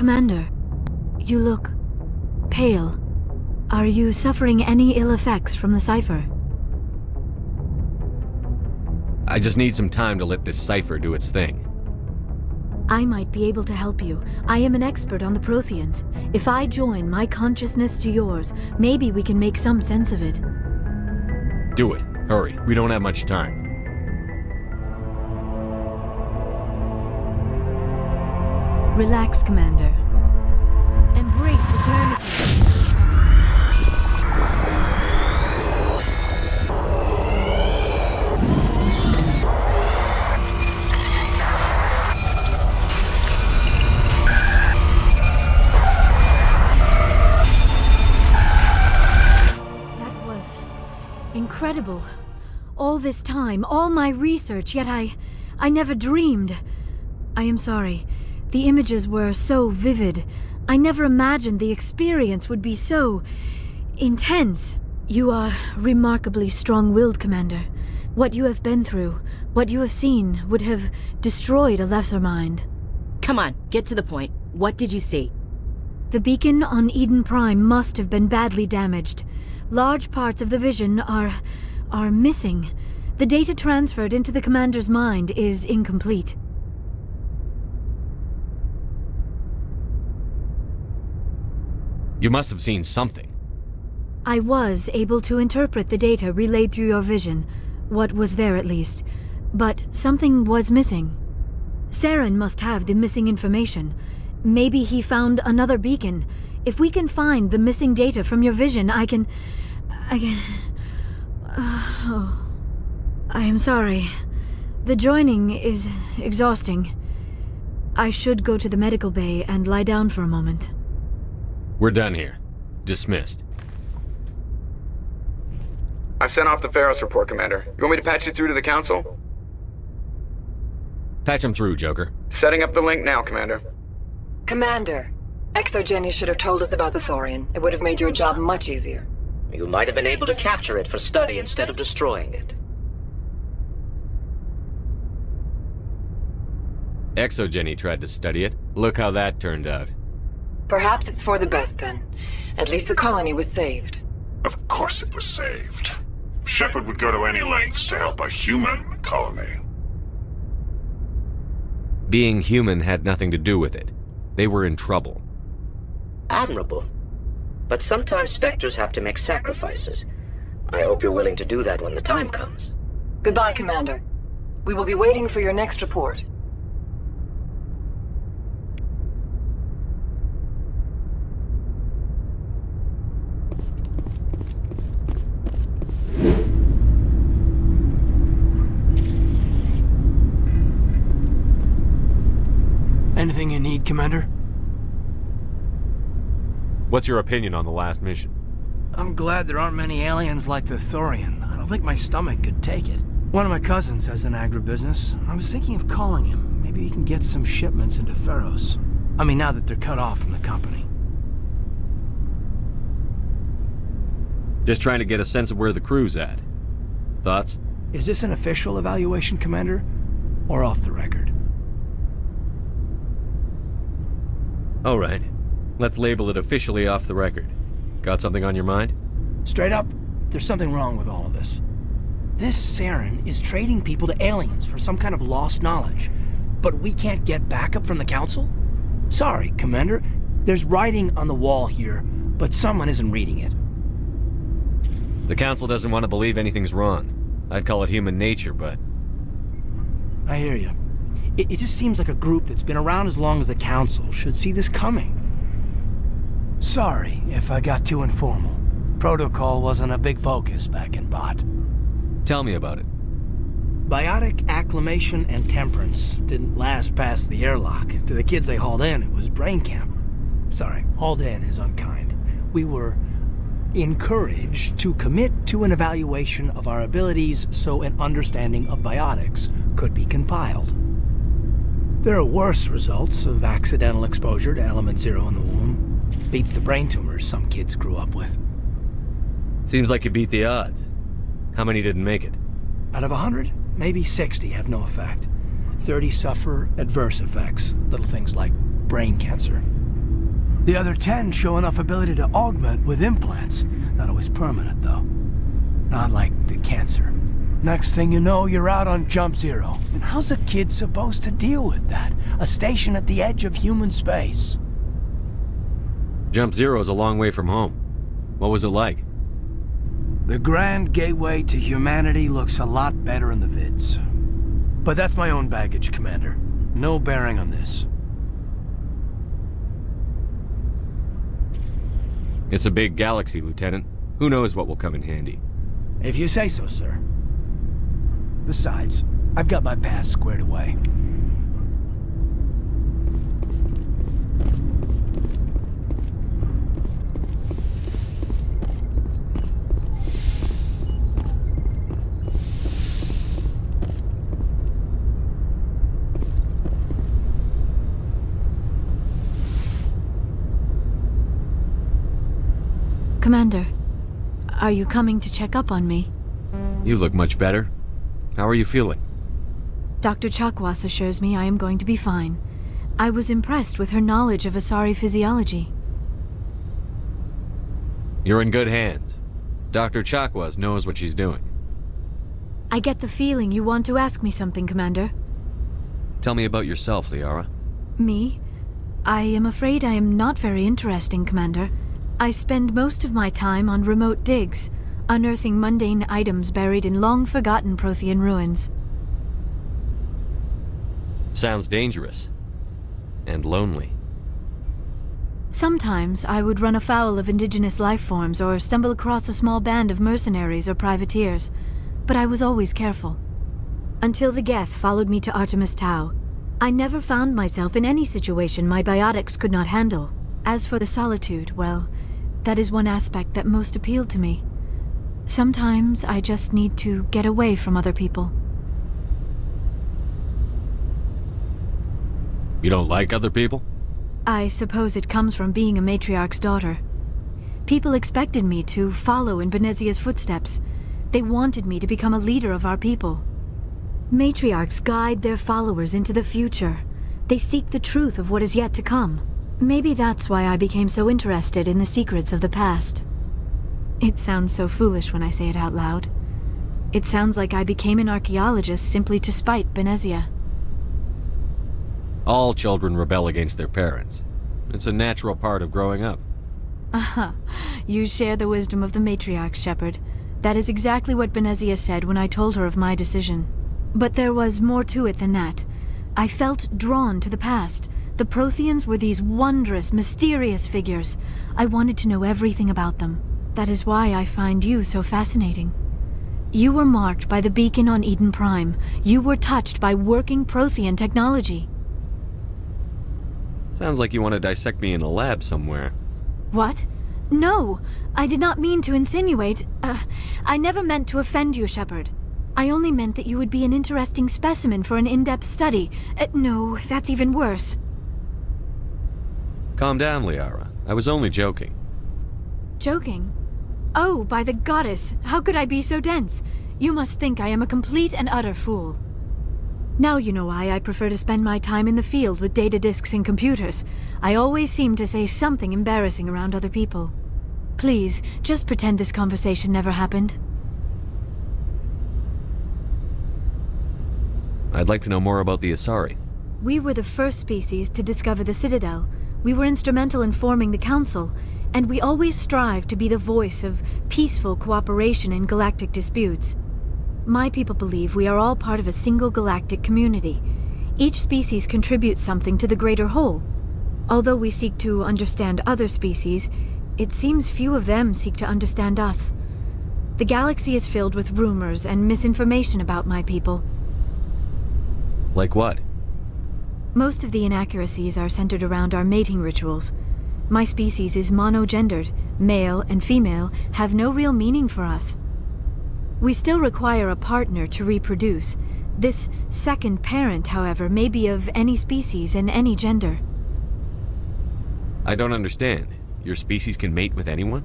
Commander, you look pale. Are you suffering any ill effects from the cipher? I just need some time to let this cipher do its thing. I might be able to help you. I am an expert on the Protheans. If I join my consciousness to yours, maybe we can make some sense of it. Do it. Hurry. We don't have much time. Relax, Commander. Embrace eternity. That was incredible. All this time, all my research, yet I never dreamed. I am sorry. The images were so vivid. I never imagined the experience would be so intense. You are remarkably strong-willed, Commander. What you have been through, what you have seen, would have destroyed a lesser mind. Come on, get to the point. What did you see? The beacon on Eden Prime must have been badly damaged. Large parts of the vision are missing. The data transferred into the Commander's mind is incomplete. You must have seen something. I was able to interpret the data relayed through your vision. What was there, at least. But something was missing. Saren must have the missing information. Maybe he found another beacon. If we can find the missing data from your vision, I can... I am sorry. The joining is exhausting. I should go to the medical bay and lie down for a moment. We're done here. Dismissed. I've sent off the Pharos report, Commander. You want me to patch you through to the Council? Patch him through, Joker. Setting up the link now, Commander. Commander, Exogeny should have told us about the Thorian. It would have made your job much easier. You might have been able to capture it for study instead of destroying it. Exogeny tried to study it. Look how that turned out. Perhaps it's for the best then. At least the colony was saved. Of course it was saved. Shepard would go to any lengths to help a human colony. Being human had nothing to do with it. They were in trouble. Admirable. But sometimes Spectres have to make sacrifices. I hope you're willing to do that when the time comes. Goodbye, Commander. We will be waiting for your next report. Anything you need, Commander? What's your opinion on the last mission? I'm glad there aren't many aliens like the Thorian. I don't think my stomach could take it. One of my cousins has an agribusiness. I was thinking of calling him. Maybe he can get some shipments into Pharos. I mean, now that they're cut off from the company. Just trying to get a sense of where the crew's at. Thoughts? Is this an official evaluation, Commander? Or off the record? All right. Let's label it officially off the record. Got something on your mind? Straight up, there's something wrong with all of this. This Saren is trading people to aliens for some kind of lost knowledge. But we can't get backup from the Council? Sorry, Commander. There's writing on the wall here, but someone isn't reading it. The Council doesn't want to believe anything's wrong. I'd call it human nature, but... I hear you. It just seems like a group that's been around as long as the Council should see this coming. Sorry if I got too informal. Protocol wasn't a big focus back in Bot. Tell me about it. Biotic acclimation and temperance didn't last past the airlock. To the kids they hauled in, it was brain camp. Sorry, hauled in is unkind. We were encouraged to commit to an evaluation of our abilities so an understanding of biotics could be compiled. There are worse results of accidental exposure to Element Zero in the womb. Beats the brain tumors some kids grew up with. Seems like you beat the odds. How many didn't make it? Out of 100, maybe 60 have no effect. 30 suffer adverse effects, little things like brain cancer. The other 10 show enough ability to augment with implants. Not always permanent, though. Not like the cancer. Next thing you know, you're out on Jump Zero. And how's a kid supposed to deal with that? A station at the edge of human space. Jump Zero's a long way from home. What was it like? The grand gateway to humanity looks a lot better in the vids. But that's my own baggage, Commander. No bearing on this. It's a big galaxy, Lieutenant. Who knows what will come in handy? If you say so, sir. Besides, I've got my past squared away. Commander, are you coming to check up on me? You look much better. How are you feeling? Dr. Chakwas assures me I am going to be fine. I was impressed with her knowledge of Asari physiology. You're in good hands. Dr. Chakwas knows what she's doing. I get the feeling you want to ask me something, Commander. Tell me about yourself, Liara. Me? I am afraid I am not very interesting, Commander. I spend most of my time on remote digs, unearthing mundane items buried in long-forgotten Prothean ruins. Sounds dangerous. And lonely. Sometimes I would run afoul of indigenous life forms or stumble across a small band of mercenaries or privateers, but I was always careful. Until the Geth followed me to Artemis Tau, I never found myself in any situation my biotics could not handle. As for the solitude, well, that is one aspect that most appealed to me. Sometimes I just need to get away from other people. You don't like other people? I suppose it comes from being a matriarch's daughter. People expected me to follow in Benezia's footsteps. They wanted me to become a leader of our people. Matriarchs guide their followers into the future. They seek the truth of what is yet to come. Maybe that's why I became so interested in the secrets of the past. It sounds so foolish when I say it out loud. It sounds like I became an archaeologist simply to spite Benezia. All children rebel against their parents. It's a natural part of growing up. Aha, you share the wisdom of the matriarch, Shepard. That is exactly what Benezia said when I told her of my decision. But there was more to it than that. I felt drawn to the past. The Protheans were these wondrous, mysterious figures. I wanted to know everything about them. That is why I find you so fascinating. You were marked by the beacon on Eden Prime. You were touched by working Prothean technology. Sounds like you want to dissect me in a lab somewhere. What? No! I did not mean to insinuate. I never meant to offend you, Shepard. I only meant that you would be an interesting specimen for an in-depth study. No, that's even worse. Calm down, Liara. I was only joking. Joking? Oh, by the goddess, how could I be so dense? You must think I am a complete and utter fool. Now you know why I prefer to spend my time in the field with data disks and computers. I always seem to say something embarrassing around other people. Please, just pretend this conversation never happened. I'd like to know more about the Asari. We were the first species to discover the Citadel. We were instrumental in forming the Council, and we always strive to be the voice of peaceful cooperation in galactic disputes. My people believe we are all part of a single galactic community. Each species contributes something to the greater whole. Although we seek to understand other species, it seems few of them seek to understand us. The galaxy is filled with rumors and misinformation about my people. Like what? Most of the inaccuracies are centered around our mating rituals. My species is monogendered. Male and female have no real meaning for us. We still require a partner to reproduce. This second parent, however, may be of any species and any gender. I don't understand. Your species can mate with anyone?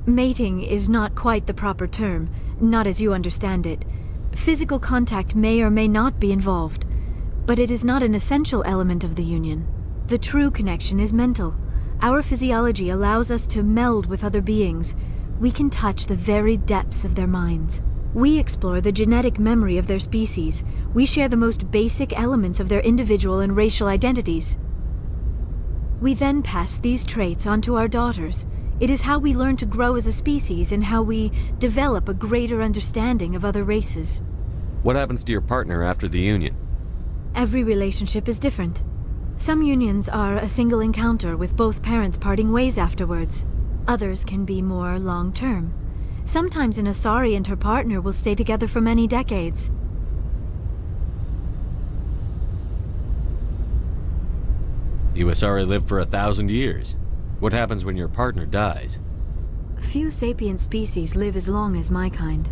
Mating is not quite the proper term, not as you understand it. Physical contact may or may not be involved, but it is not an essential element of the union. The true connection is mental. Our physiology allows us to meld with other beings. We can touch the very depths of their minds. We explore the genetic memory of their species. We share the most basic elements of their individual and racial identities. We then pass these traits on to our daughters. It is how we learn to grow as a species and how we develop a greater understanding of other races. What happens to your partner after the union? Every relationship is different. Some unions are a single encounter with both parents parting ways afterwards. Others can be more long-term. Sometimes an Asari and her partner will stay together for many decades. You Asari live for 1,000 years. What happens when your partner dies? Few sapient species live as long as my kind.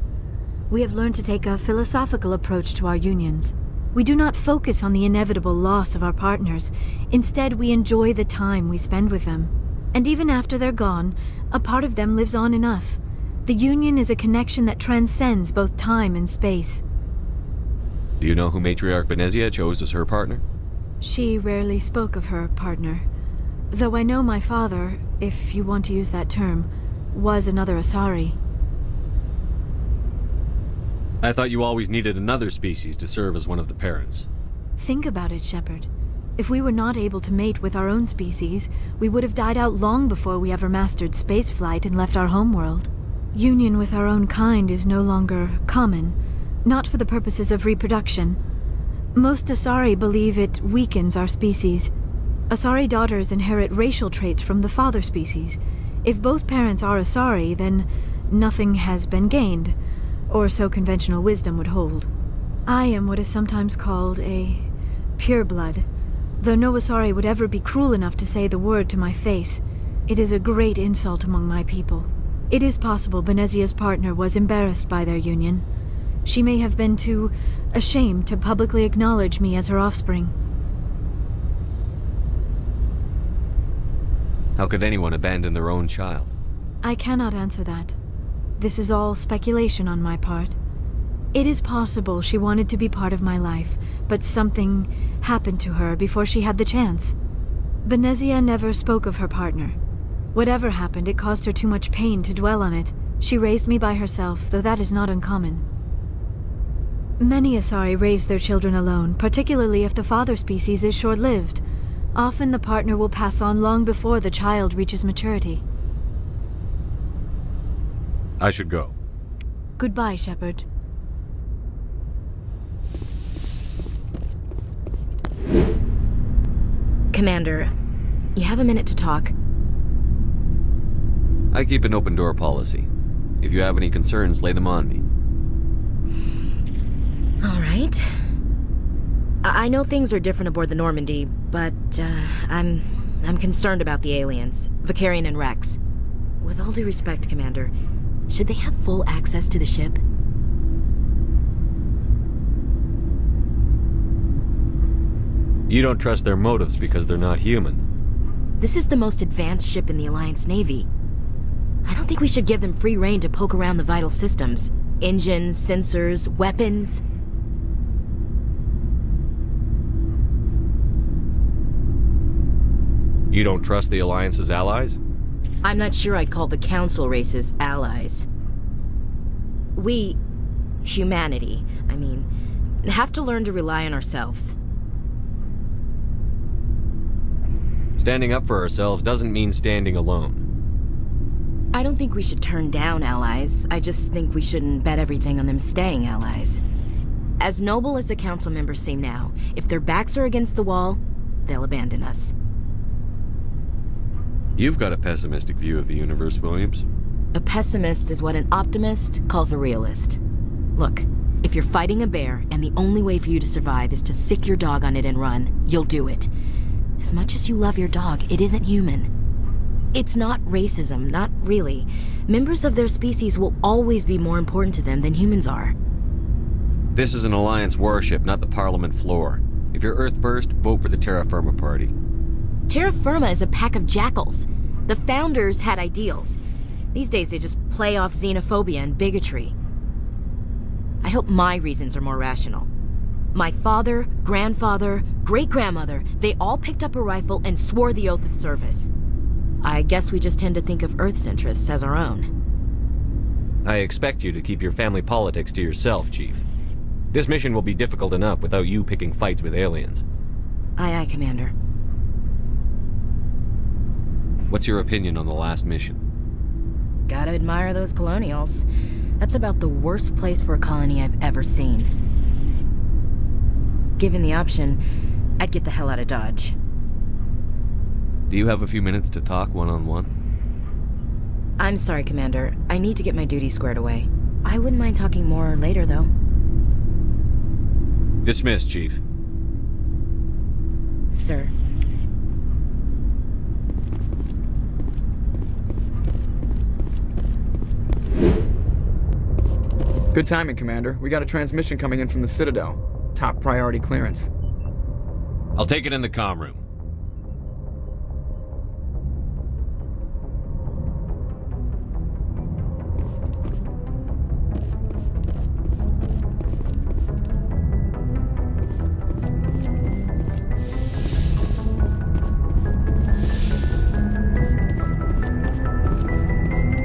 We have learned to take a philosophical approach to our unions. We do not focus on the inevitable loss of our partners. Instead, we enjoy the time we spend with them. And even after they're gone, a part of them lives on in us. The union is a connection that transcends both time and space. Do you know who Matriarch Benezia chose as her partner? She rarely spoke of her partner. Though I know my father, if you want to use that term, was another Asari. I thought you always needed another species to serve as one of the parents. Think about it, Shepard. If we were not able to mate with our own species, we would have died out long before we ever mastered spaceflight and left our homeworld. Union with our own kind is no longer common, not for the purposes of reproduction. Most Asari believe it weakens our species. Asari daughters inherit racial traits from the father species. If both parents are Asari, then nothing has been gained, or so conventional wisdom would hold. I am what is sometimes called a pureblood. Though no Asari would ever be cruel enough to say the word to my face, it is a great insult among my people. It is possible Benezia's partner was embarrassed by their union. She may have been too ashamed to publicly acknowledge me as her offspring. How could anyone abandon their own child? I cannot answer that. This is all speculation on my part. It is possible she wanted to be part of my life, but something happened to her before she had the chance. Benezia never spoke of her partner. Whatever happened, it caused her too much pain to dwell on it. She raised me by herself, though that is not uncommon. Many Asari raise their children alone, particularly if the father species is short-lived. Often the partner will pass on long before the child reaches maturity. I should go. Goodbye, Shepard. Commander, you have a minute to talk. I keep an open door policy. If you have any concerns, lay them on me. All right. I know things are different aboard the Normandy, but I'm concerned about the aliens, Vicarian and Rex. With all due respect, Commander, should they have full access to the ship? You don't trust their motives because they're not human. This is the most advanced ship in the Alliance Navy. I don't think we should give them free rein to poke around the vital systems. Engines, sensors, weapons. You don't trust the Alliance's allies? I'm not sure I'd call the Council races allies. We, humanity, have to learn to rely on ourselves. Standing up for ourselves doesn't mean standing alone. I don't think we should turn down allies. I just think we shouldn't bet everything on them staying allies. As noble as the Council members seem now, if their backs are against the wall, they'll abandon us. You've got a pessimistic view of the universe, Williams. A pessimist is what an optimist calls a realist. Look, if you're fighting a bear and the only way for you to survive is to sick your dog on it and run, you'll do it. As much as you love your dog, it isn't human. It's not racism, not really. Members of their species will always be more important to them than humans are. This is an Alliance warship, not the Parliament floor. If you're Earth first, vote for the Terra Firma Party. Terra Firma is a pack of jackals. The founders had ideals. These days they just play off xenophobia and bigotry. I hope my reasons are more rational. My father, grandfather, great-grandmother, they all picked up a rifle and swore the oath of service. I guess we just tend to think of Earth's interests as our own. I expect you to keep your family politics to yourself, Chief. This mission will be difficult enough without you picking fights with aliens. Aye, aye, Commander. What's your opinion on the last mission? Gotta admire those colonials. That's about the worst place for a colony I've ever seen. Given the option, I'd get the hell out of Dodge. Do you have a few minutes to talk one-on-one? I'm sorry, Commander. I need to get my duty squared away. I wouldn't mind talking more later, though. Dismissed, Chief. Sir. Good timing, Commander. We got a transmission coming in from the Citadel. Top priority clearance. I'll take it in the comm room.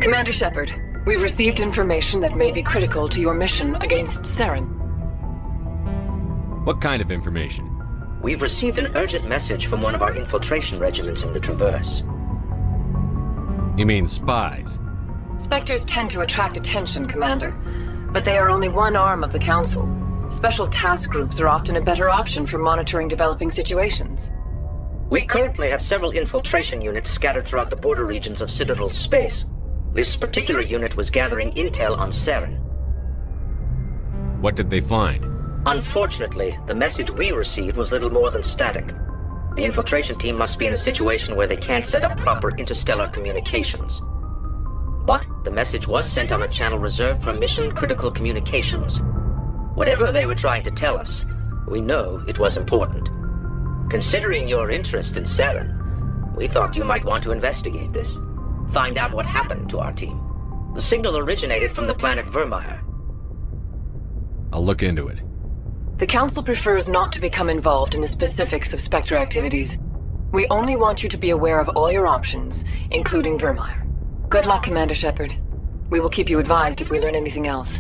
Commander Shepard, we've received information that may be critical to your mission against Saren. What kind of information? We've received an urgent message from one of our infiltration regiments in the Traverse. You mean spies? Spectres tend to attract attention, Commander, but they are only one arm of the Council. Special task groups are often a better option for monitoring developing situations. We currently have several infiltration units scattered throughout the border regions of Citadel space. This particular unit was gathering intel on Saren. What did they find? Unfortunately, the message we received was little more than static. The infiltration team must be in a situation where they can't set up proper interstellar communications. But the message was sent on a channel reserved for mission-critical communications. Whatever they were trying to tell us, we know it was important. Considering your interest in Saren, we thought you might want to investigate this. Find out what happened to our team. The signal originated from the planet Vermeer. I'll look into it. The Council prefers not to become involved in the specifics of Spectre activities. We only want you to be aware of all your options, including Vermeer. Good luck, Commander Shepard. We will keep you advised if we learn anything else.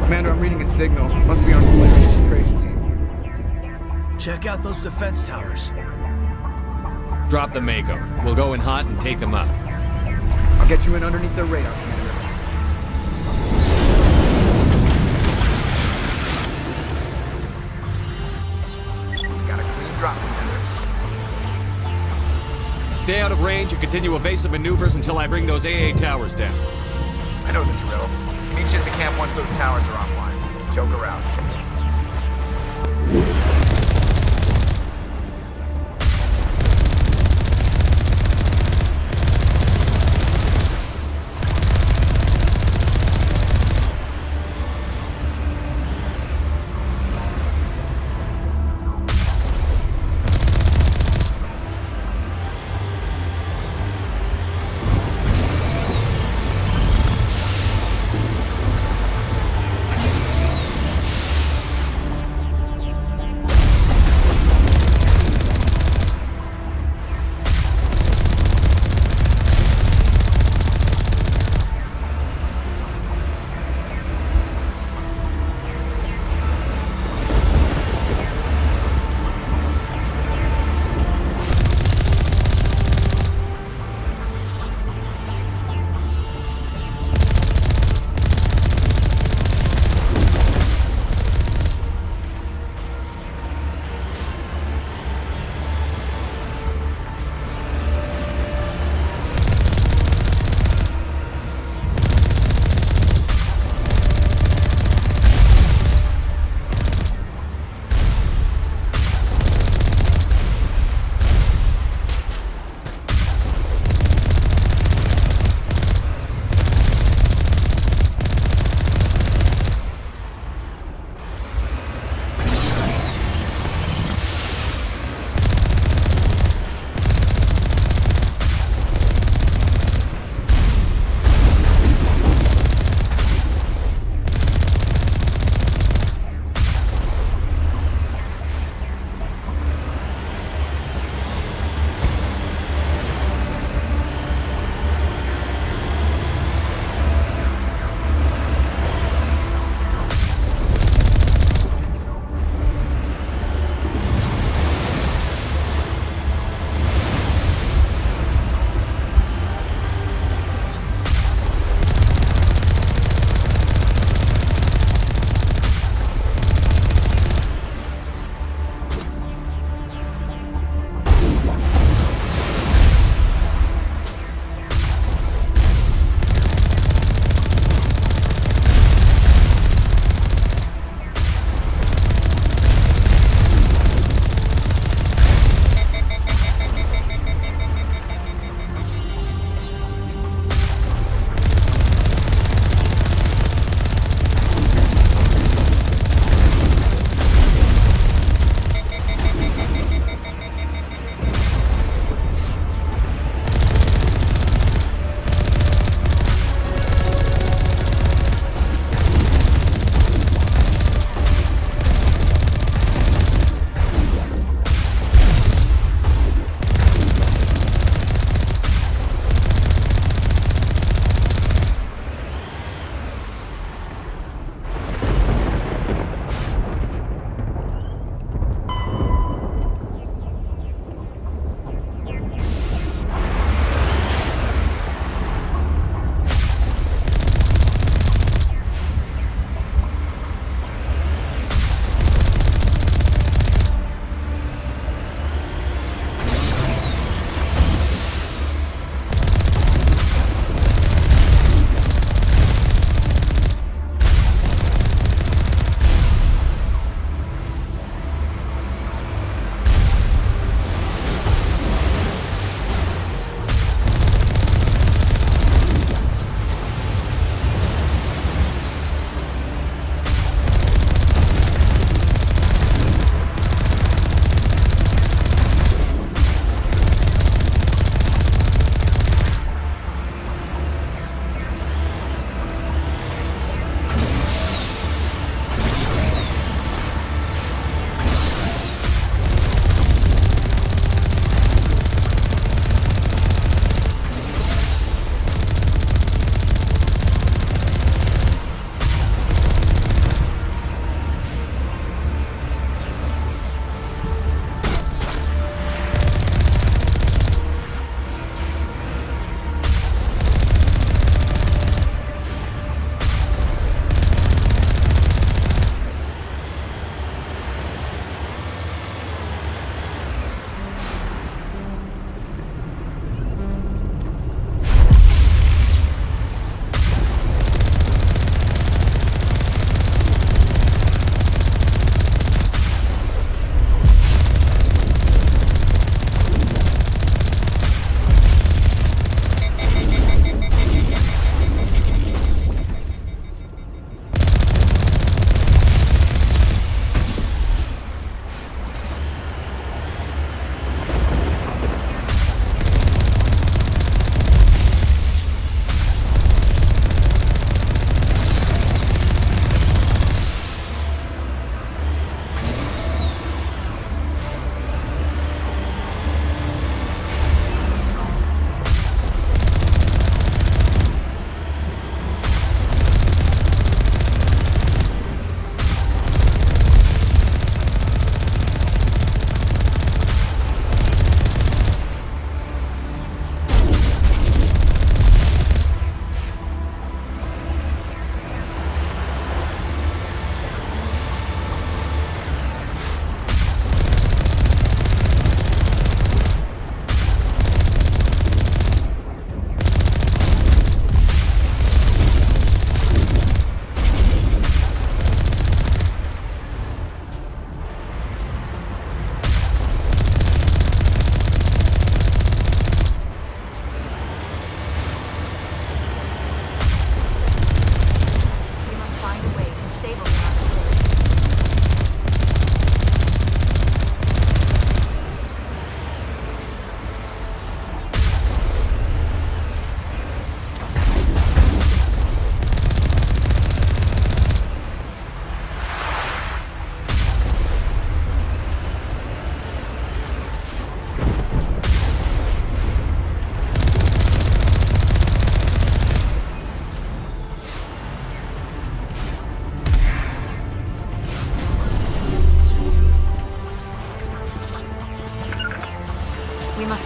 Commander, I'm reading a signal. Must be our Slayer infiltration team. Check out those defense towers. Drop the Mako. We'll go in hot and take them out. I'll get you in underneath their radar, Commander. Got a clean drop, Commander. Stay out of range and continue evasive maneuvers until I bring those AA towers down. I know the drill. Meet you at the camp once those towers are offline. Joke around.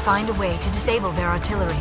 find a way to disable their artillery.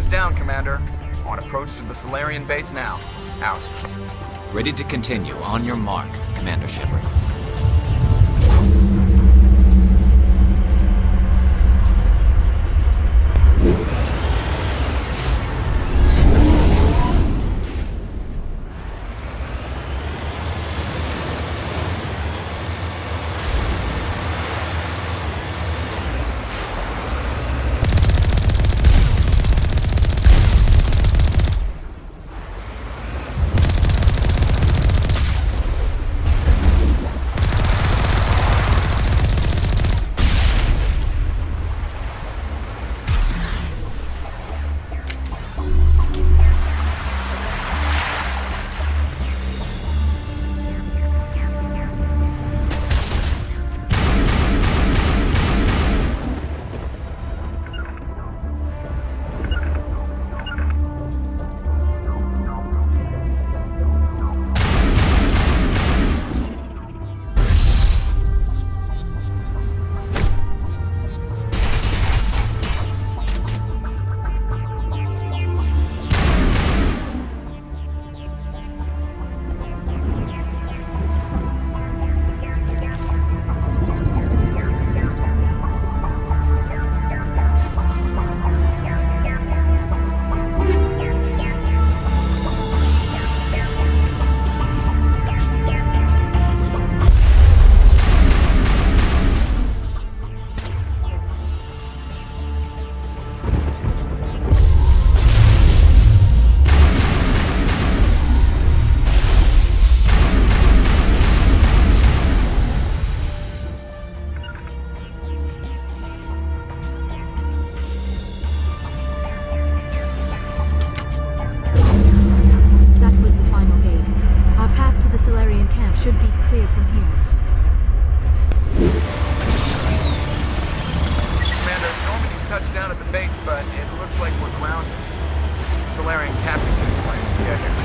Down, Commander. On approach to the Solarian base now. Out. Ready to continue. On your mark, Commander Shepard. Should be clear from here. Commander, Normandy's touched down at the base, but it looks like we're grounded. The Solarian captain can explain when we get here.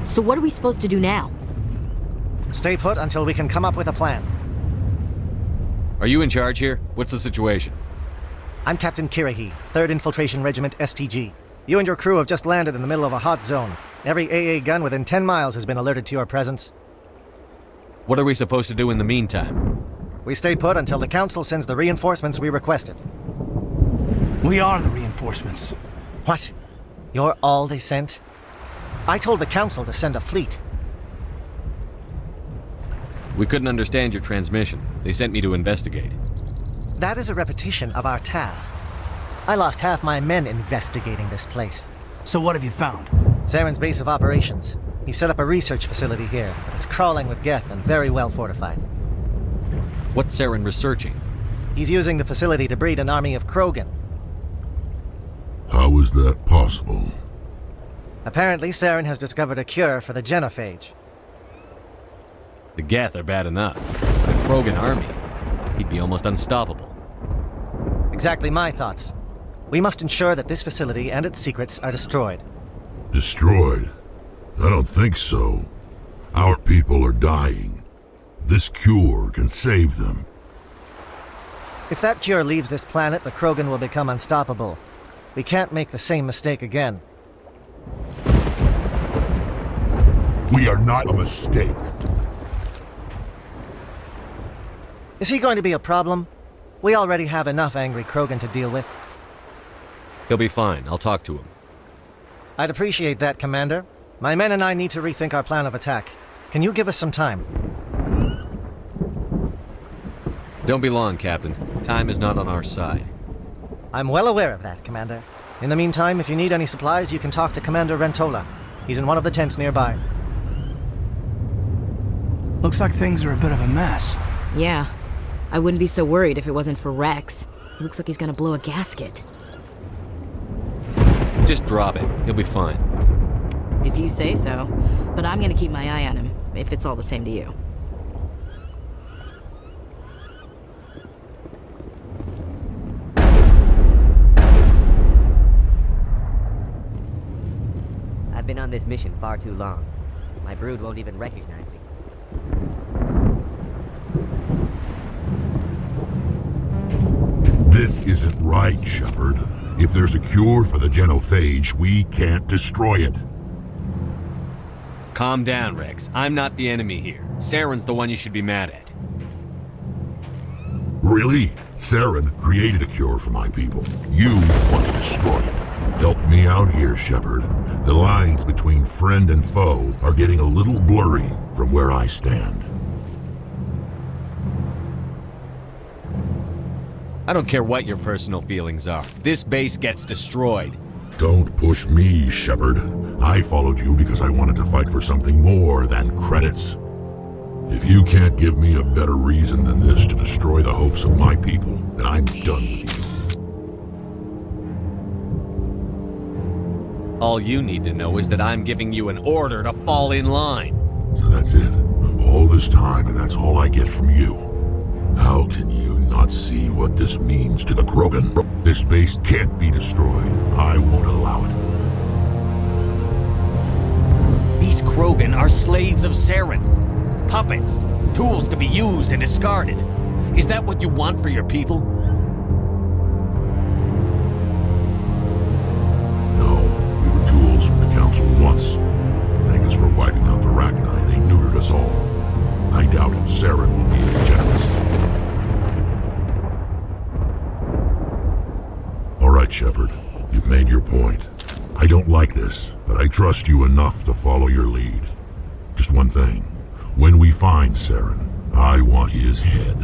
So what are we supposed to do now? Stay put until we can come up with a plan. Are you in charge here? What's the situation? I'm Captain Kirahi, 3rd Infiltration Regiment STG. You and your crew have just landed in the middle of a hot zone. Every AA gun within 10 miles has been alerted to your presence. What are we supposed to do in the meantime? We stay put until the Council sends the reinforcements we requested. We are the reinforcements. What? You're all they sent? I told the Council to send a fleet. We couldn't understand your transmission. They sent me to investigate. That is a repetition of our task. I lost half my men investigating this place. So what have you found? Saren's base of operations. He set up a research facility here, but it's crawling with Geth and very well fortified. What's Saren researching? He's using the facility to breed an army of Krogan. How is that possible? Apparently, Saren has discovered a cure for the genophage. The Geth are bad enough. But a Krogan army, he'd be almost unstoppable. Exactly my thoughts. We must ensure that this facility and its secrets are destroyed. Destroyed? I don't think so. Our people are dying. This cure can save them. If that cure leaves this planet, the Krogan will become unstoppable. We can't make the same mistake again. We are not a mistake. Is he going to be a problem? We already have enough angry Krogan to deal with. He'll be fine. I'll talk to him. I'd appreciate that, Commander. My men and I need to rethink our plan of attack. Can you give us some time? Don't be long, Captain. Time is not on our side. I'm well aware of that, Commander. In the meantime, if you need any supplies, you can talk to Commander Rentola. He's in one of the tents nearby. Looks like things are a bit of a mess. Yeah. I wouldn't be so worried if it wasn't for Rex. He looks like he's gonna blow a gasket. Just drop it. He'll be fine. If you say so. But I'm gonna keep my eye on him, if it's all the same to you. I've been on this mission far too long. My brood won't even recognize me. This isn't right, Shepard. If there's a cure for the genophage, we can't destroy it. Calm down, Rex. I'm not the enemy here. Saren's the one you should be mad at. Really? Saren created a cure for my people. You want to destroy it. Help me out here, Shepard. The lines between friend and foe are getting a little blurry from where I stand. I don't care what your personal feelings are. This base gets destroyed. Don't push me, Shepard. I followed you because I wanted to fight for something more than credits. If you can't give me a better reason than this to destroy the hopes of my people, then I'm done with you. All you need to know is that I'm giving you an order to fall in line. So that's it. All this time, and that's all I get from you. How can you not see what this means to the Krogan? This base can't be destroyed. I won't allow it. These Krogan are slaves of Saren. Puppets. Tools to be used and discarded. Is that what you want for your people? No, we were tools for the Council once. Thank us for wiping out the Rachni. They neutered us all. I doubt Saren will be as generous. All right, Shepard. You've made your point. I don't like this, but I trust you enough to follow your lead. Just one thing. When we find Saren, I want his head.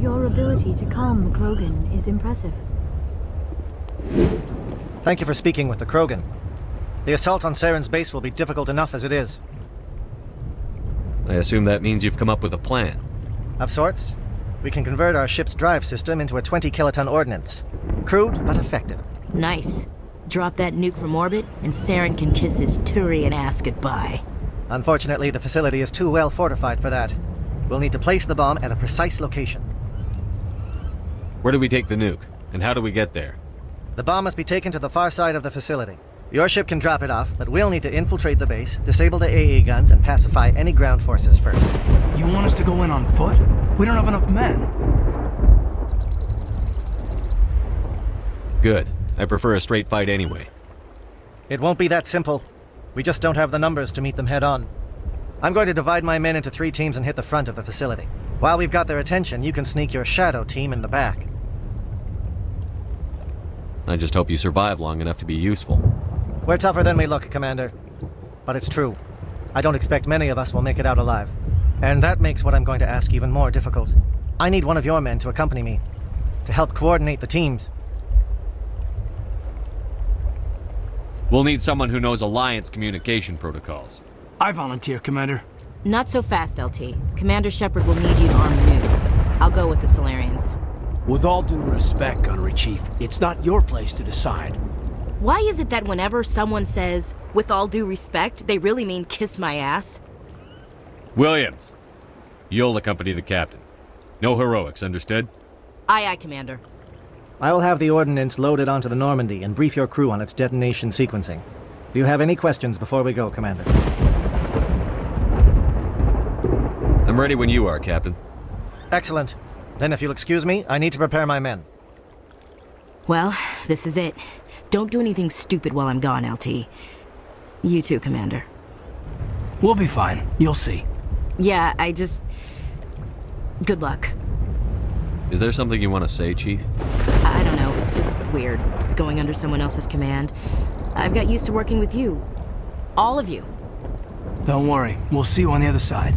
Your ability to calm the Krogan is impressive. Thank you for speaking with the Krogan. The assault on Saren's base will be difficult enough as it is. I assume that means you've come up with a plan. Of sorts. We can convert our ship's drive system into a 20-kiloton ordnance. Crude, but effective. Nice. Drop that nuke from orbit, and Saren can kiss his Turian ass goodbye. Unfortunately, the facility is too well fortified for that. We'll need to place the bomb at a precise location. Where do we take the nuke? And how do we get there? The bomb must be taken to the far side of the facility. Your ship can drop it off, but we'll need to infiltrate the base, disable the AA guns, and pacify any ground forces first. You want us to go in on foot? We don't have enough men. Good. I prefer a straight fight anyway. It won't be that simple. We just don't have the numbers to meet them head on. I'm going to divide my men into 3 teams and hit the front of the facility. While we've got their attention, you can sneak your shadow team in the back. I just hope you survive long enough to be useful. We're tougher than we look, Commander. But it's true. I don't expect many of us will make it out alive. And that makes what I'm going to ask even more difficult. I need one of your men to accompany me, to help coordinate the teams. We'll need someone who knows Alliance communication protocols. I volunteer, Commander. Not so fast, LT. Commander Shepard will need you to arm the nuke. I'll go with the Solarians. With all due respect, Gunnery Chief, it's not your place to decide. Why is it that whenever someone says, with all due respect, they really mean kiss my ass? Williams, you'll accompany the captain. No heroics, understood? Aye, aye, Commander. I will have the ordnance loaded onto the Normandy and brief your crew on its detonation sequencing. Do you have any questions before we go, Commander? I'm ready when you are, Captain. Excellent. Then if you'll excuse me, I need to prepare my men. Well, this is it. Don't do anything stupid while I'm gone, LT. You too, Commander. We'll be fine. You'll see. Yeah, good luck. Is there something you want to say, Chief? I don't know, it's just weird, going under someone else's command. I've got used to working with you. All of you. Don't worry. We'll see you on the other side.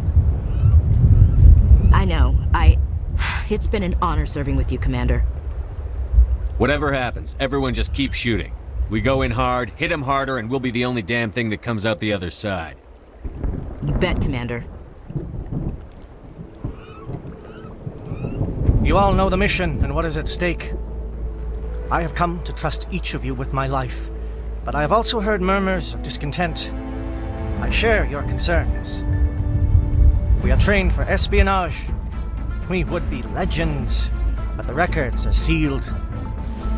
I know. It's been an honor serving with you, Commander. Whatever happens, everyone just keep shooting. We go in hard, hit them harder, and we'll be the only damn thing that comes out the other side. You bet, Commander. You all know the mission and what is at stake. I have come to trust each of you with my life, but I have also heard murmurs of discontent. I share your concerns. We are trained for espionage. We would be legends, but the records are sealed.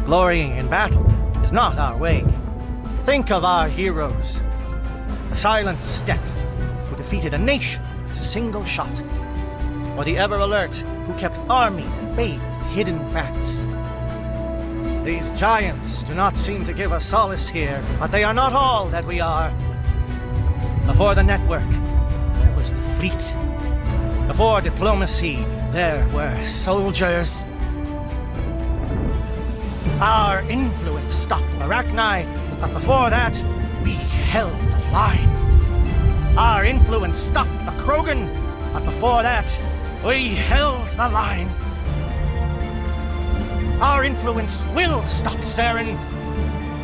Glorying in battle is not our way. Think of our heroes. The silent step who defeated a nation with a single shot. Or the ever-alert who kept armies at bay with hidden facts. These giants do not seem to give us solace here, but they are not all that we are. Before the network, there was the fleet. Before diplomacy, there were soldiers. Our influence stopped Arachni, but before that, we held the line. Our influence stopped the Krogan, but before that, we held the line. Our influence will stop Saren.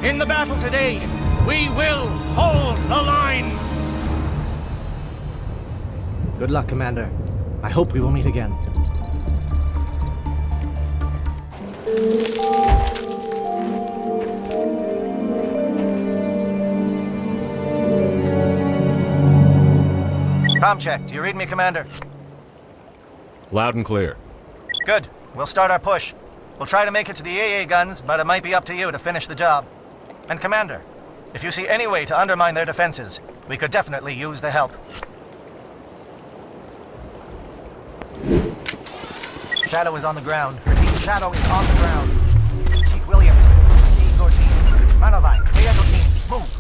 In the battle today, we will hold the line. Good luck, Commander. I hope we will meet again. Comm check. Do you read me, Commander? Loud and clear. Good. We'll start our push. We'll try to make it to the AA guns, but it might be up to you to finish the job. And Commander, if you see any way to undermine their defenses, we could definitely use the help. Shadow is on the ground. Repeat, Shadow is on the ground. Chief Williams, Igor team, Manovine, Diego teams, move.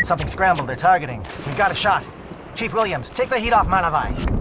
Something scrambled their targeting. We've got a shot. Chief Williams, take the heat off Manavai.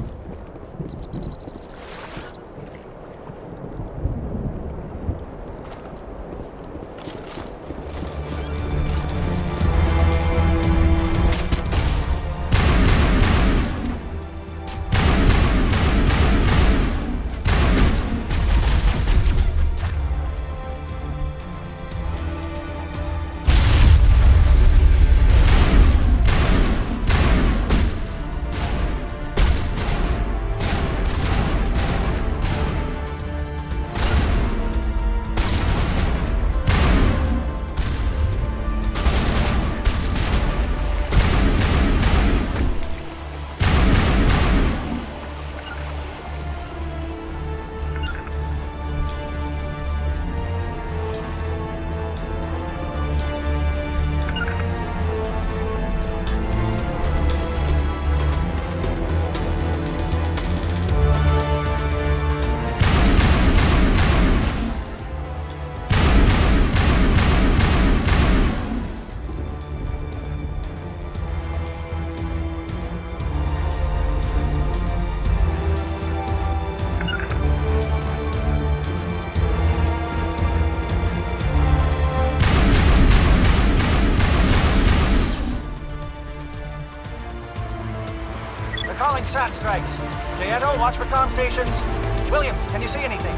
Calling SAT strikes. Jaeto, watch for comm stations. Williams, can you see anything?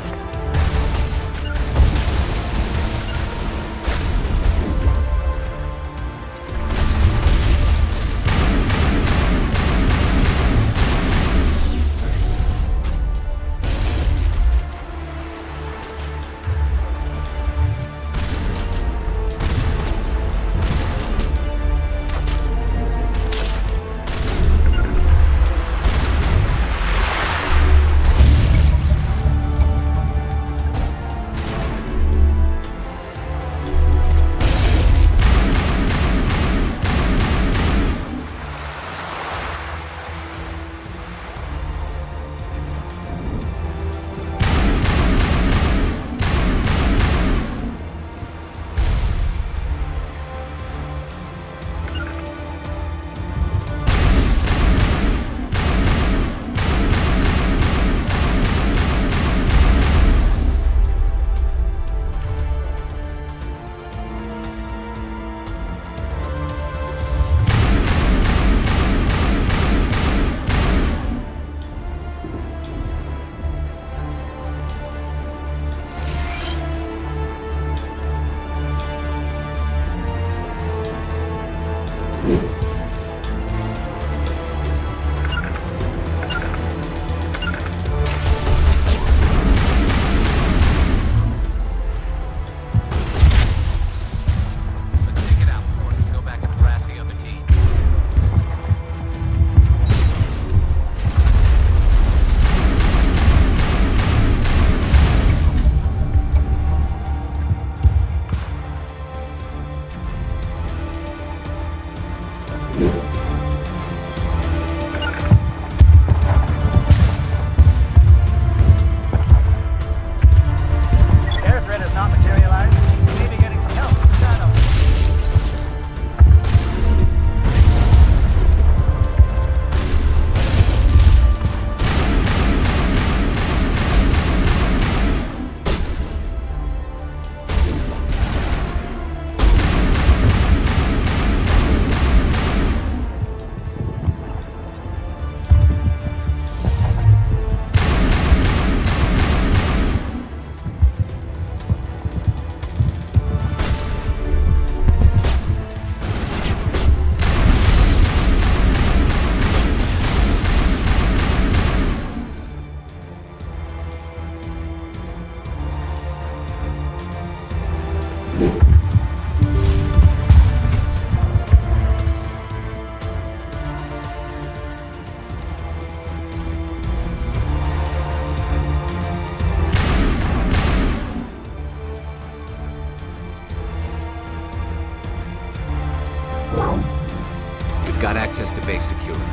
Got access to base security.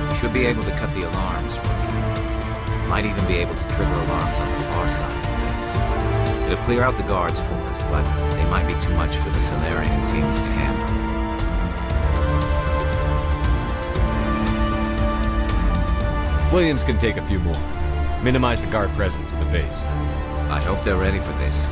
You should be able to cut the alarms from here. Might even be able to trigger alarms on the far side of the base. It'll clear out the guards for us, but they might be too much for the Solarian teams to handle. Williams can take a few more. Minimize the guard presence at the base. I hope they're ready for this.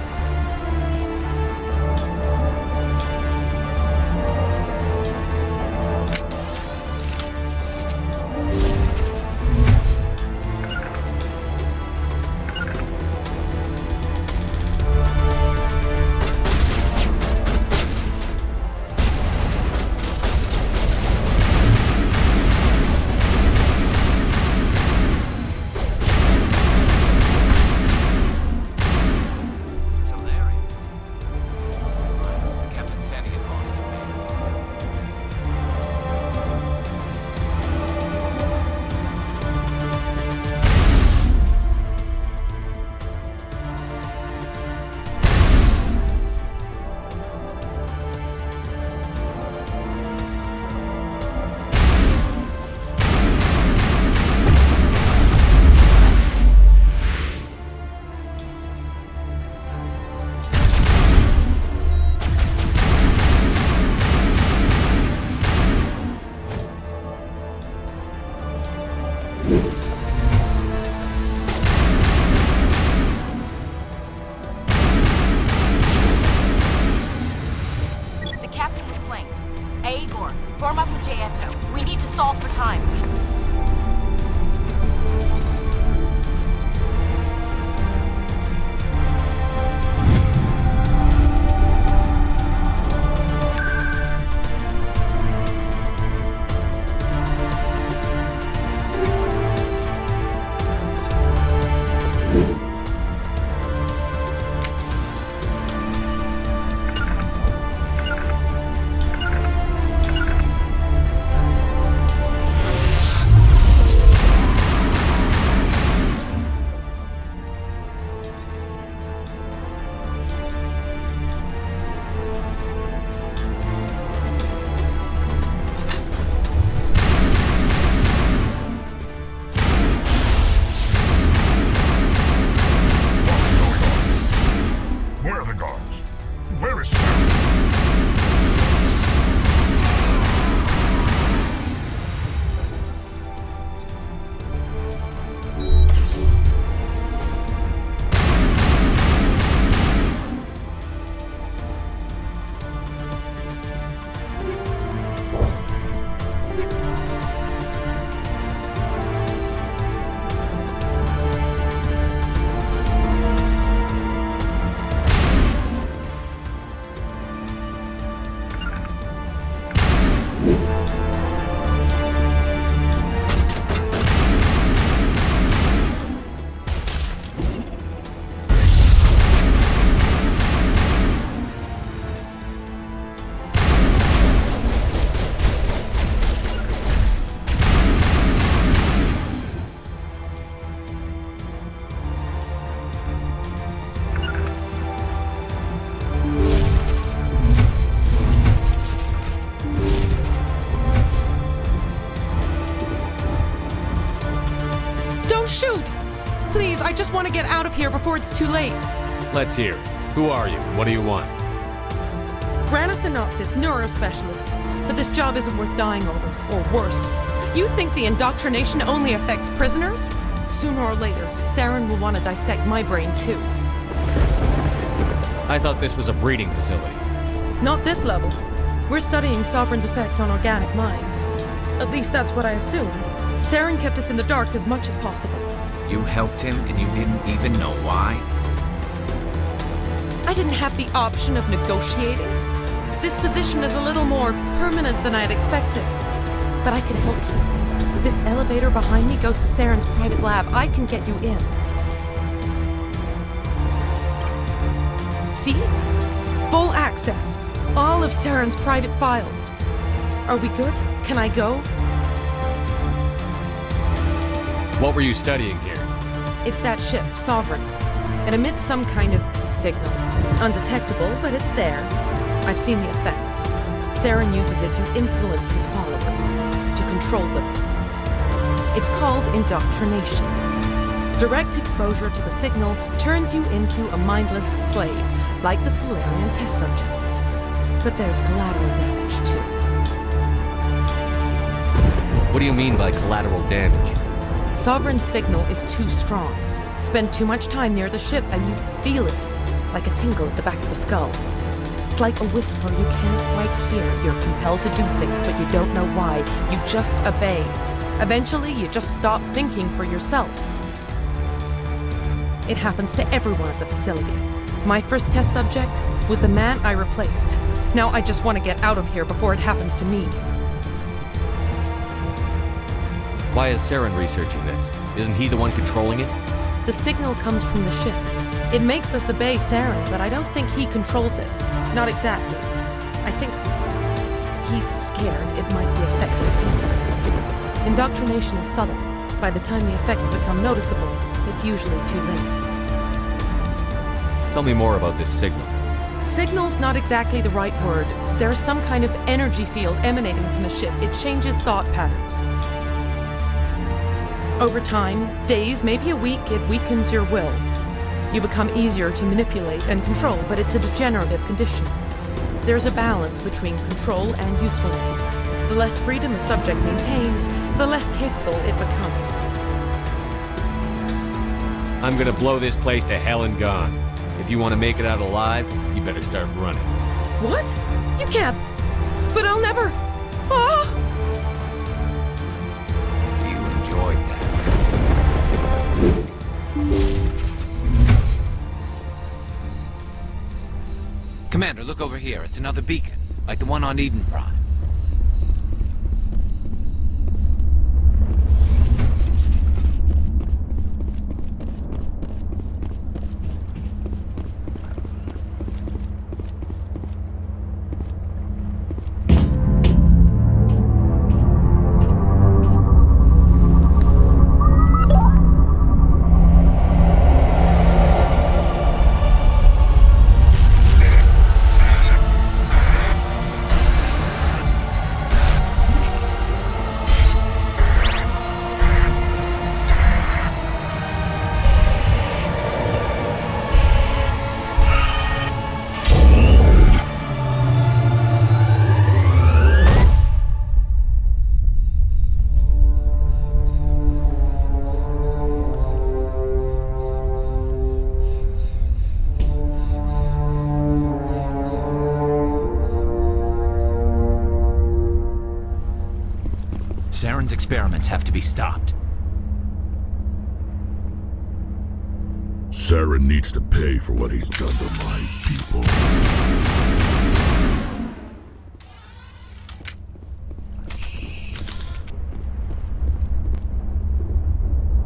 I just want to get out of here before it's too late. Let's hear. Who are you? What do you want? Granith the Noctis, neurospecialist. But this job isn't worth dying over, or worse. You think the indoctrination only affects prisoners? Sooner or later, Saren will want to dissect my brain too. I thought this was a breeding facility. Not this level. We're studying Sovereign's effect on organic minds. At least that's what I assumed. Saren kept us in the dark as much as possible. You helped him and you didn't even know why? I didn't have the option of negotiating. This position is a little more permanent than I'd expected. But I can help you. This elevator behind me goes to Saren's private lab. I can get you in. See? Full access. All of Saren's private files. Are we good? Can I go? What were you studying here? It's that ship, Sovereign. It emits some kind of signal. Undetectable, but it's there. I've seen the effects. Saren uses it to influence his followers, to control them. It's called indoctrination. Direct exposure to the signal turns you into a mindless slave, like the Solarian test subjects. But there's collateral damage, too. What do you mean by collateral damage? Sovereign's signal is too strong. Spend too much time near the ship and you feel it, like a tingle at the back of the skull. It's like a whisper you can't quite hear. You're compelled to do things, but you don't know why. You just obey. Eventually, you just stop thinking for yourself. It happens to everyone at the facility. My first test subject was the man I replaced. Now I just want to get out of here before it happens to me. Why is Saren researching this? Isn't he the one controlling it? The signal comes from the ship. It makes us obey Saren, but I don't think he controls it. Not exactly. I think he's scared it might be effective. Indoctrination is subtle. By the time the effects become noticeable, it's usually too late. Tell me more about this signal. Signal's not exactly the right word. There's some kind of energy field emanating from the ship. It changes thought patterns. Over time, days, maybe a week, it weakens your will. You become easier to manipulate and control, but it's a degenerative condition. There's a balance between control and usefulness. The less freedom the subject maintains, the less capable it becomes. I'm gonna blow this place to hell and gone. If you want to make it out alive, you better start running. What? You can't. But I'll never. Ah! You enjoyed that. Commander, look over here. It's another beacon, like the one on Eden Prime. Saren's experiments have to be stopped. Saren needs to pay for what he's done to my people.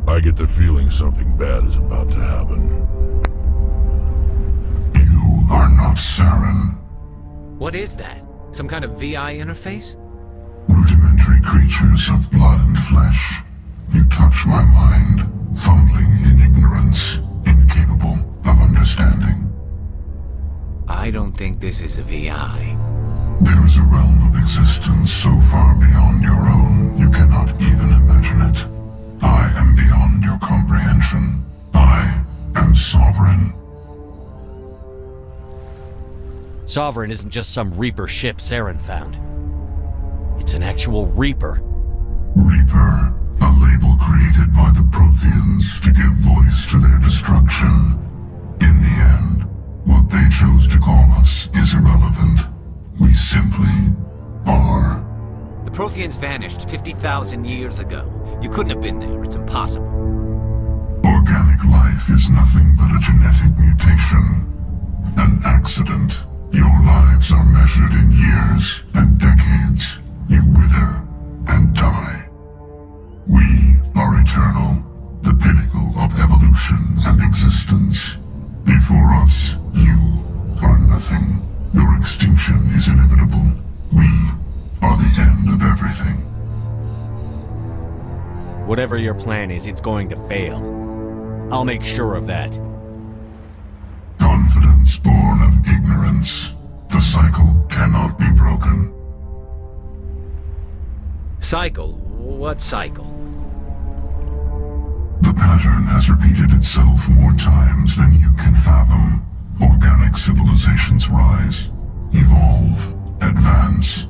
I get the feeling something bad is about to happen. You are not Saren. What is that? Some kind of VI interface? Rudimentary creatures of blood and flesh. You touch my mind, fumbling in ignorance, incapable of understanding. I don't think this is a VI. There is a realm of existence so far beyond your own, you cannot even imagine it. I am beyond your comprehension. I am sovereign. Sovereign isn't just some Reaper ship Saren found. It's an actual Reaper. Reaper, a label created by the Protheans to give voice to their destruction. In the end, what they chose to call us is irrelevant. We simply are. The Protheans vanished 50,000 years ago. You couldn't have been there. It's impossible. Organic life is nothing but a genetic mutation. An accident. Your lives are measured in years and decades. You wither and die. We are eternal, the pinnacle of evolution and existence. Before us, you are nothing. Your extinction is inevitable. We are the end of everything. Whatever your plan is, it's going to fail. I'll make sure of that. Confidence born of ignorance. The cycle cannot be broken. Cycle? What cycle? The pattern has repeated itself more times than you can fathom. Organic civilizations rise, evolve, advance,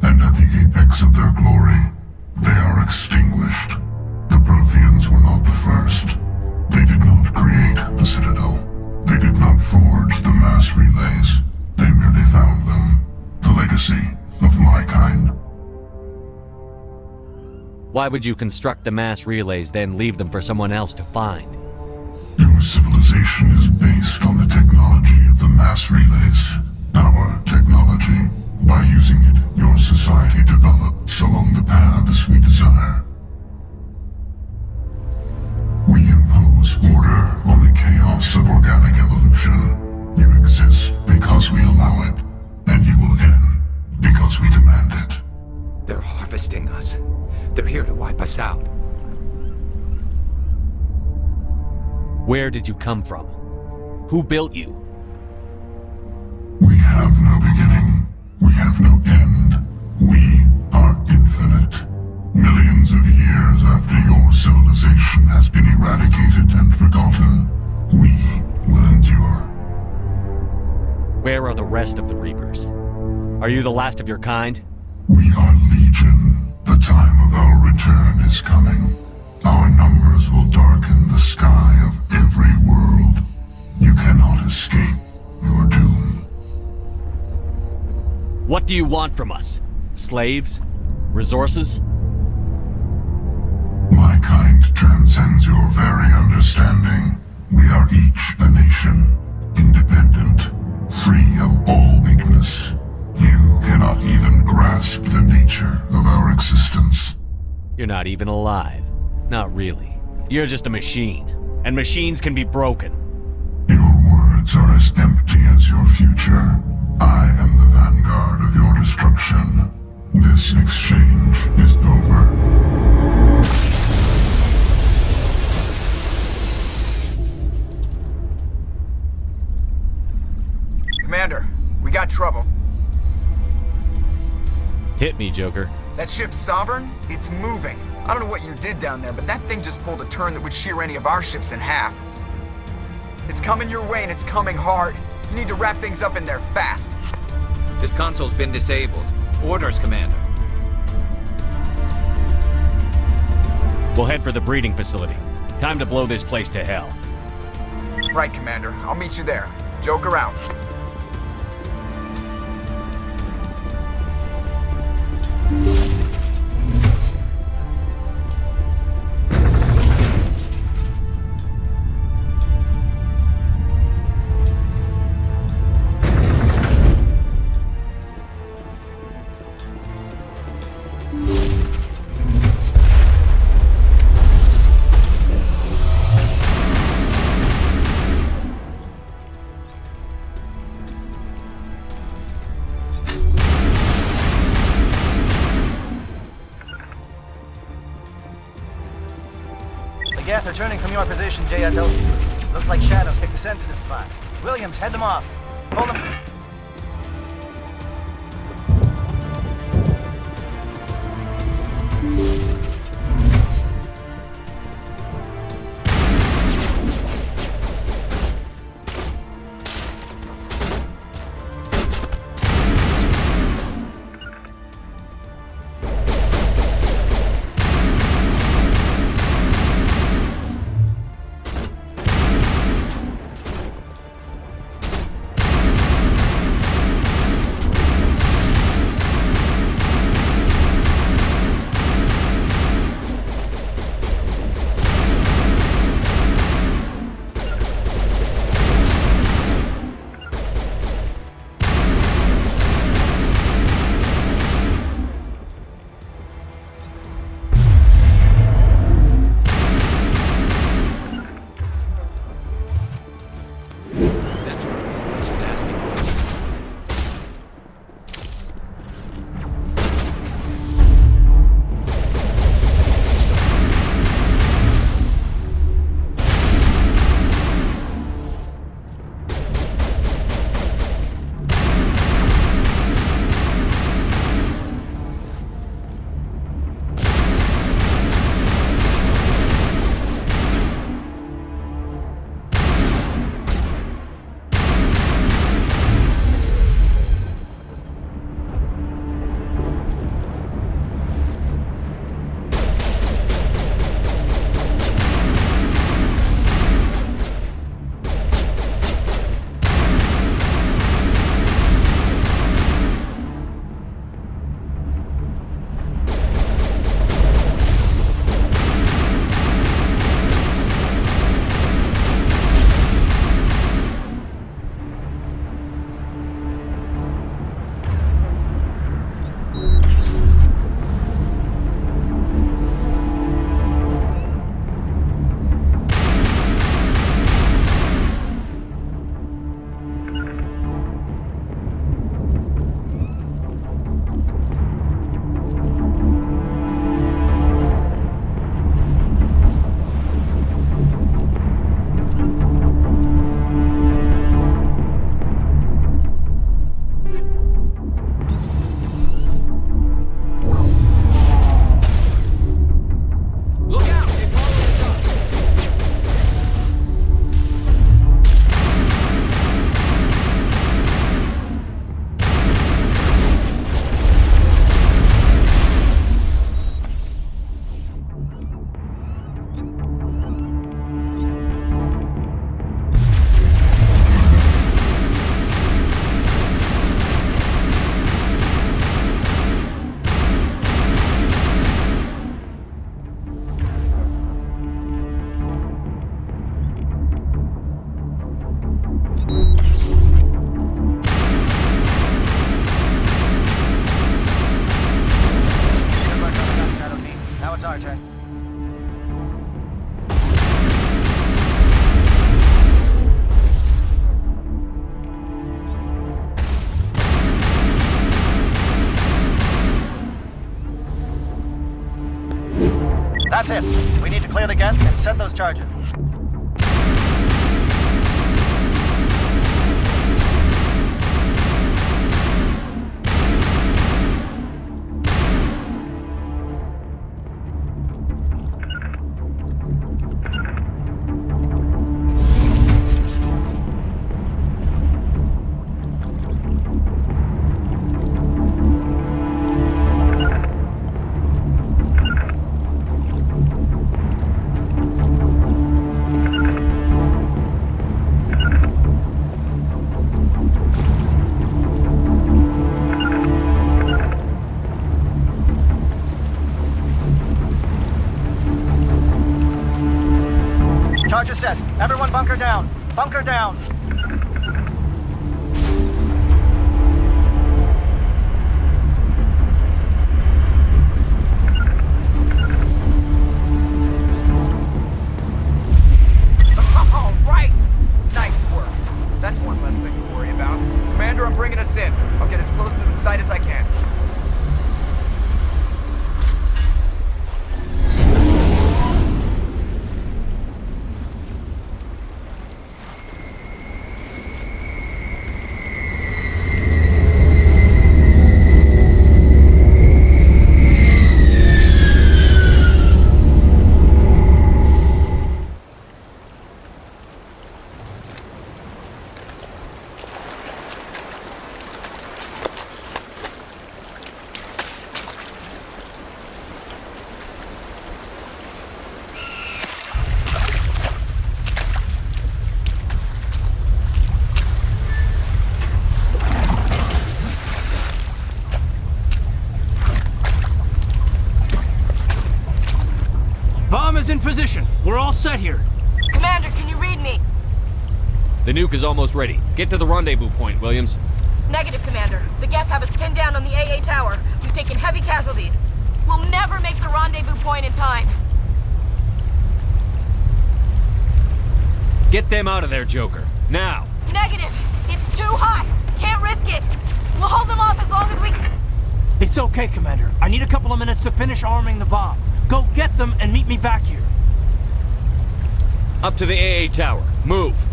and at the apex of their glory, they are extinguished. The Protheans Protheans were not the first. They did not create the Citadel. They did not forge the mass relays. They merely found them. The legacy of my kind. Why would you construct the mass relays, then leave them for someone else to find? Your civilization is based on the technology of the mass relays. Our technology. By using it, your society develops along the paths we desire. We impose order on the chaos of organic evolution. You exist because we allow it, and you will end because we demand it. They're harvesting us. They're here to wipe us out. Where did you come from? Who built you? We have no beginning. We have no end. We are infinite. Millions of years after your civilization has been eradicated and forgotten, we will endure. Where are the rest of the Reapers? Are you the last of your kind? We are Legion. The time of our return is coming. Our numbers will darken the sky of every world. You cannot escape your doom. What do you want from us? Slaves? Resources? My kind transcends your very understanding. We are each a nation, independent, free of all weakness. You cannot even grasp the nature of our existence. You're not even alive. Not really. You're just a machine. And machines can be broken. Your words are as empty as your future. I am the vanguard of your destruction. This exchange is over. Commander, we got trouble. Hit me, Joker. That ship's Sovereign? It's moving. I don't know what you did down there, but that thing just pulled a turn that would shear any of our ships in half. It's coming your way and it's coming hard. You need to wrap things up in there fast. This console's been disabled. Orders, Commander. We'll head for the breeding facility. Time to blow this place to hell. Right, Commander. I'll meet you there. Joker out. Geth returning from your position, J.L. Looks like Shadow picked a sensitive spot. Williams, head them off. Pull them. That's it. We need to clear the gate and set those charges. Charges set. Everyone bunker down. Bunker down. All right! Nice work. That's one less thing to worry about. Commander, I'm bringing us in. I'll get as close to the site as I can. Bomb is in position. We're all set here. Commander, can you read me? The nuke is almost ready. Get to the rendezvous point, Williams. Negative, Commander. The Geth have us pinned down on the AA tower. We've taken heavy casualties. We'll never make the rendezvous point in time. Get them out of there, Joker. Now! Negative! It's too hot! Can't risk it! We'll hold them off as long as we... It's okay, Commander. I need a couple of minutes to finish arming the bomb. Go get them and meet me back here. Up to the AA tower. Move!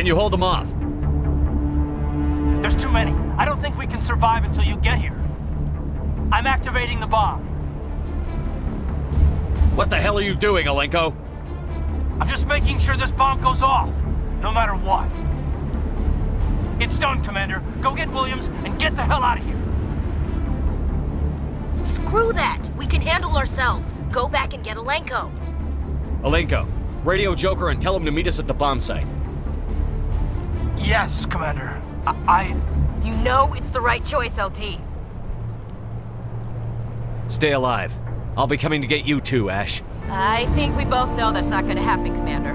Can you hold them off? There's too many. I don't think we can survive until you get here. I'm activating the bomb. What the hell are you doing, Alenko? I'm just making sure this bomb goes off, no matter what. It's done, Commander. Go get Williams and get the hell out of here. Screw that! We can handle ourselves. Go back and get Alenko. Alenko, radio Joker and tell him to meet us at the bomb site. Yes, Commander. You know it's the right choice, LT. Stay alive. I'll be coming to get you too, Ash. I think we both know that's not gonna happen, Commander.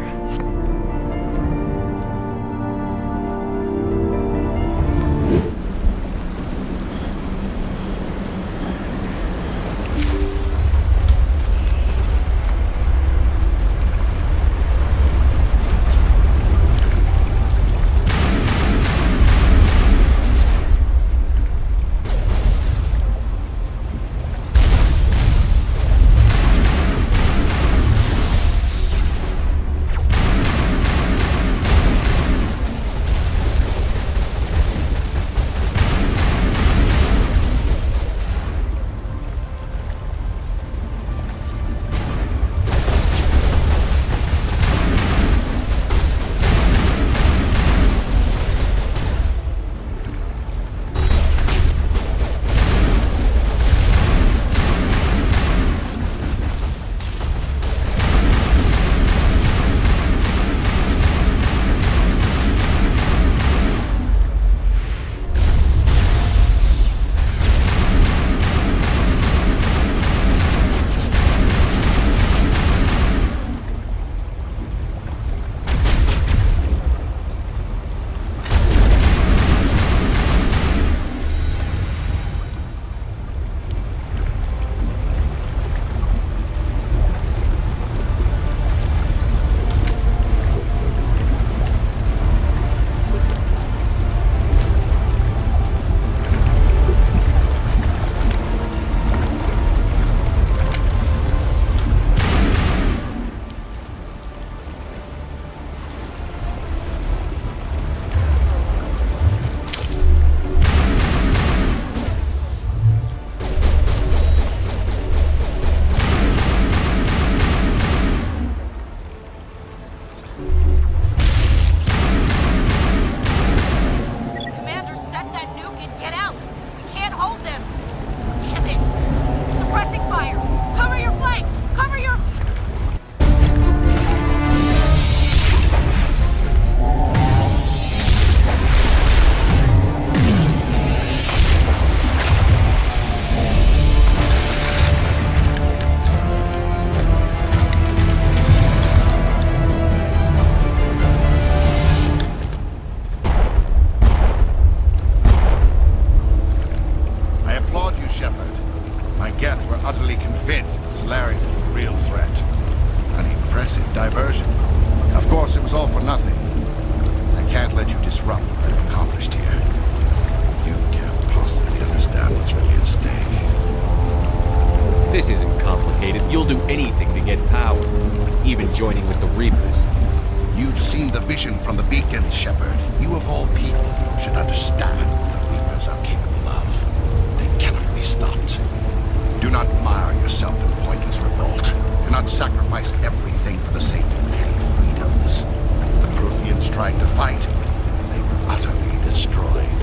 Sacrifice everything for the sake of petty freedoms. The Protheans tried to fight, and they were utterly destroyed.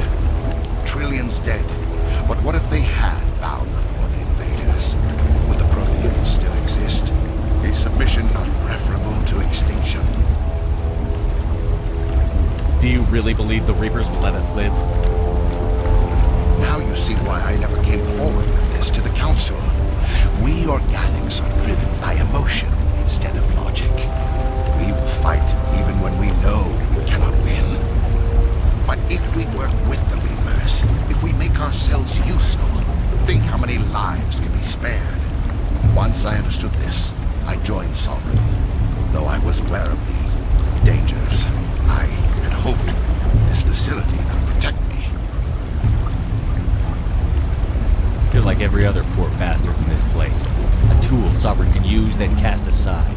Trillions dead, but what if they had bowed before the invaders? Would the Protheans still exist? Is submission not preferable to extinction? Do you really believe the Reapers will let us live? Now you see why I never came forward with this to the Council. We organics are driven by emotion instead of logic. We will fight even when we know we cannot win. But if we work with the Reapers, if we make ourselves useful, think how many lives can be spared. Once I understood this, I joined Sovereign. Though I was aware of the dangers, I had hoped this facility could protect me. You're like every other poor bastard in this place. A tool Sovereign can use, then cast aside.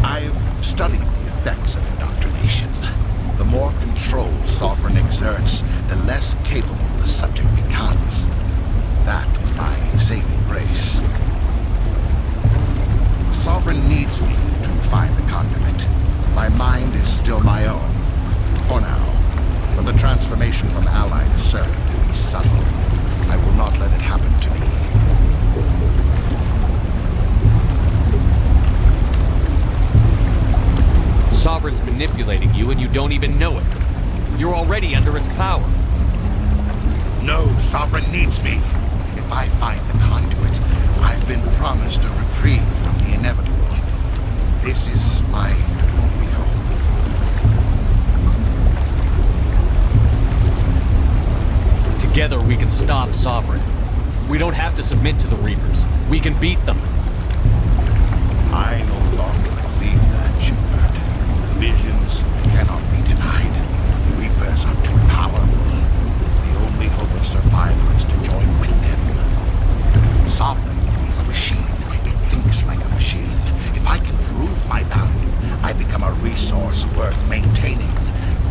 I've studied the effects of indoctrination. The more control Sovereign exerts, the less capable the subject becomes. That is my saving grace. Sovereign needs me to find the conduit. My mind is still my own. For now. But the transformation from ally to servant can be subtle. I will not let it happen to me. Sovereign's manipulating you and you don't even know it. You're already under its power. No, Sovereign needs me. If I find the conduit, I've been promised a reprieve from the inevitable. This is my only hope. Together we can stop Sovereign. We don't have to submit to the Reapers. We can beat them. I no longer believe that, Shepard. Visions cannot be denied. The Reapers are too powerful. The only hope of survival is to join with them. Sovereign is a machine. It thinks like a machine. If I can prove my value, I become a resource worth maintaining.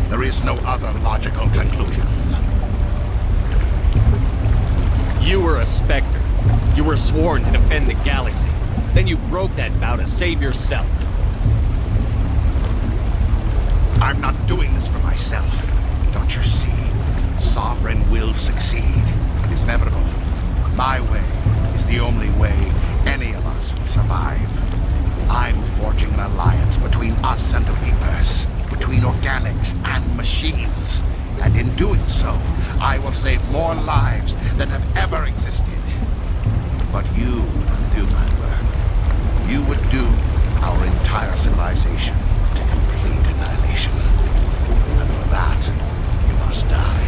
There is no other logical conclusion. You were a Spectre. You were sworn to defend the galaxy. Then you broke that vow to save yourself. I'm not doing this for myself. Don't you see? Sovereign will succeed. It is inevitable. My way is the only way any of us will survive. I'm forging an alliance between us and the Reapers, between organics and machines. And in doing so, I will save more lives than have ever existed. But you would undo my work. You would doom our entire civilization to complete annihilation. And for that, you must die.